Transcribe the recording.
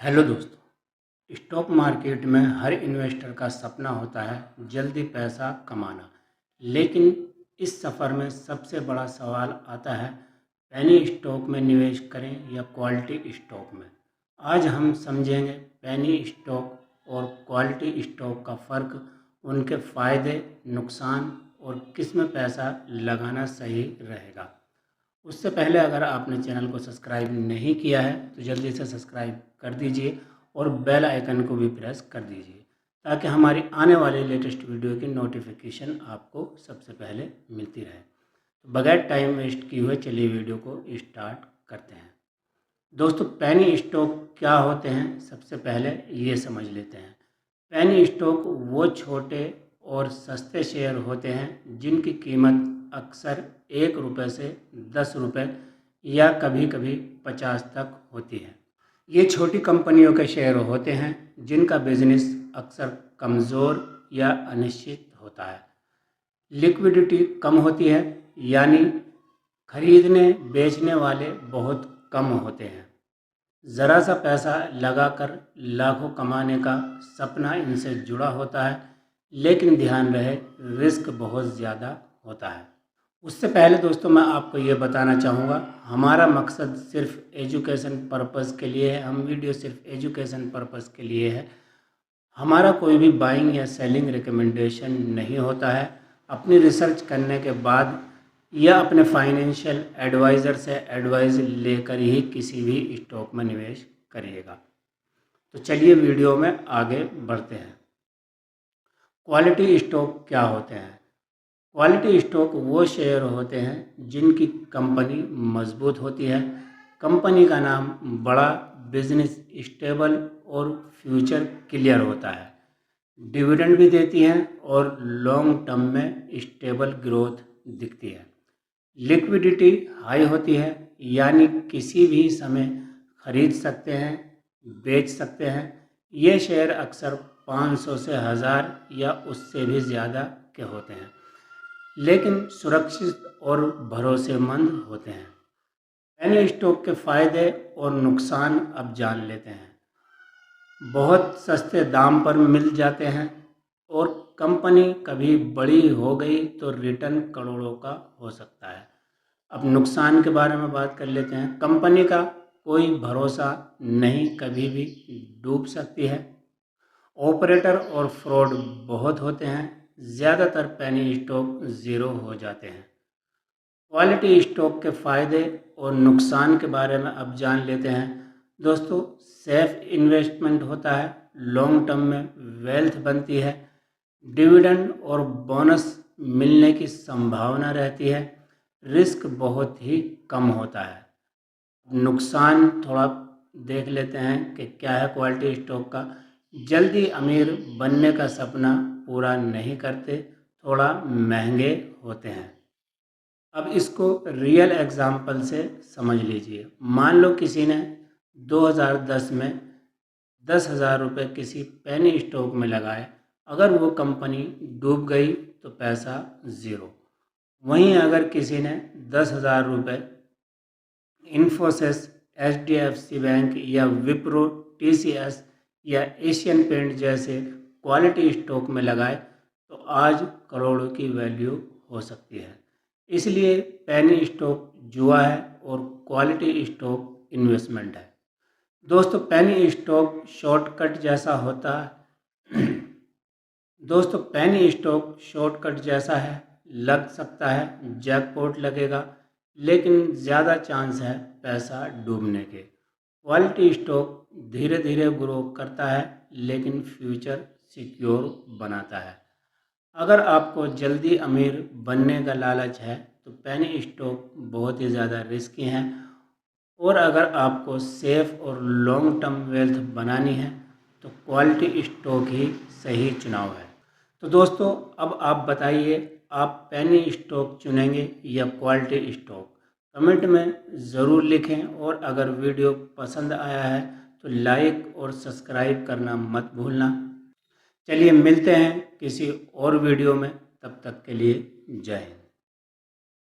Hello दोस्तों। Stock market में हर investor का सपना होता है जल्दी पैसा कमाना। लेकिन इस सफ़र में सबसे बड़ा सवाल आता है, पेनी स्टॉक में निवेश करें या क्वालिटी स्टॉक में। आज हम समझेंगे पेनी स्टॉक और क्वालिटी स्टॉक का फ़र्क, उनके फ़ायदे, नुकसान और किस में पैसा लगाना सही रहेगा। उससे पहले अगर आपने चैनल को सब्सक्राइब नहीं किया है तो जल्दी से सब्सक्राइब कर दीजिए और बेल आइकन को भी प्रेस कर दीजिए ताकि हमारी आने वाली लेटेस्ट वीडियो की नोटिफिकेशन आपको सबसे पहले मिलती रहे। तो बगैर टाइम वेस्ट किए हुए चलिए वीडियो को स्टार्ट करते हैं। दोस्तों, पेनी स्टॉक क्या होते हैं, सबसे पहले ये समझ लेते हैं। पेनी स्टॉक वो छोटे और सस्ते शेयर होते हैं जिनकी कीमत अक्सर 1 रुपये से 10 रुपये या कभी कभी 50 तक होती है। ये छोटी कंपनियों के शेयर होते हैं जिनका बिजनेस अक्सर कमज़ोर या अनिश्चित होता है। लिक्विडिटी कम होती है, यानी खरीदने बेचने वाले बहुत कम होते हैं। ज़रा सा पैसा लगाकर लाखों कमाने का सपना इनसे जुड़ा होता है, लेकिन ध्यान रहे रिस्क बहुत ज़्यादा होता है। उससे पहले दोस्तों मैं आपको ये बताना चाहूँगा, हमारा मकसद सिर्फ एजुकेशन पर्पज़ के लिए है। हम वीडियो सिर्फ एजुकेशन पर्पज़ के लिए है। हमारा कोई भी बाइंग या सेलिंग रिकमेंडेशन नहीं होता है। अपनी रिसर्च करने के बाद या अपने फाइनेंशियल एडवाइज़र से एडवाइस लेकर ही किसी भी स्टॉक में निवेश करिएगा। तो चलिए वीडियो में आगे बढ़ते हैं। क्वालिटी स्टॉक क्या होते हैं? क्वालिटी स्टॉक वो शेयर होते हैं जिनकी कंपनी मजबूत होती है, कंपनी का नाम बड़ा, बिजनेस स्टेबल और फ्यूचर क्लियर होता है, डिविडेंड भी देती हैं और लॉन्ग टर्म में स्टेबल ग्रोथ दिखती है। लिक्विडिटी हाई होती है, यानी किसी भी समय खरीद सकते हैं, बेच सकते हैं। ये शेयर अक्सर 500 से 1000 या उससे भी ज़्यादा के होते हैं, लेकिन सुरक्षित और भरोसेमंद होते हैं। पेनी स्टॉक के फ़ायदे और नुकसान अब जान लेते हैं। बहुत सस्ते दाम पर मिल जाते हैं और कंपनी कभी बड़ी हो गई तो रिटर्न करोड़ों का हो सकता है। अब नुकसान के बारे में बात कर लेते हैं। कंपनी का कोई भरोसा नहीं, कभी भी डूब सकती है। ऑपरेटर और फ्रॉड बहुत होते हैं, ज़्यादातर पेनी स्टॉक ज़ीरो हो जाते हैं। क्वालिटी स्टॉक के फ़ायदे और नुकसान के बारे में अब जान लेते हैं। दोस्तों, सेफ इन्वेस्टमेंट होता है, लॉन्ग टर्म में वेल्थ बनती है, डिविडेंड और बोनस मिलने की संभावना रहती है, रिस्क बहुत ही कम होता है। नुकसान थोड़ा देख लेते हैं कि क्या है क्वालिटी स्टॉक का। जल्दी अमीर बनने का सपना पूरा नहीं करते, थोड़ा महंगे होते हैं। अब इसको रियल एग्जाम्पल से समझ लीजिए। मान लो किसी ने 2010 में 10,000 रुपये किसी पेनी स्टॉक में लगाए, अगर वो कंपनी डूब गई तो पैसा ज़ीरो। वहीं अगर किसी ने 10,000 रुपये इन्फोसिस, HDFC बैंक या विप्रो, TCS या एशियन पेंट जैसे क्वालिटी स्टॉक में लगाए तो आज करोड़ों की वैल्यू हो सकती है। इसलिए पेनी स्टॉक जुआ है और क्वालिटी स्टॉक इन्वेस्टमेंट है। दोस्तों, पेनी स्टॉक शॉर्टकट जैसा होता है। दोस्तों, पेनी स्टॉक शॉर्टकट जैसा है, लग सकता है जैकपॉट लगेगा, लेकिन ज़्यादा चांस है पैसा डूबने के। क्वालिटी स्टॉक धीरे धीरे ग्रो करता है, लेकिन फ्यूचर सिक्योर बनाता है। अगर आपको जल्दी अमीर बनने का लालच है तो पेनी स्टॉक बहुत ही ज़्यादा रिस्की हैं, और अगर आपको सेफ और लॉन्ग टर्म वेल्थ बनानी है तो क्वालिटी स्टॉक ही सही चुनाव है। तो दोस्तों, अब आप बताइए, आप पेनी स्टॉक चुनेंगे या क्वालिटी स्टॉक? कमेंट में ज़रूर लिखें, और अगर वीडियो पसंद आया है तो लाइक और सब्सक्राइब करना मत भूलना। चलिए मिलते हैं किसी और वीडियो में, तब तक के लिए जय हिंद।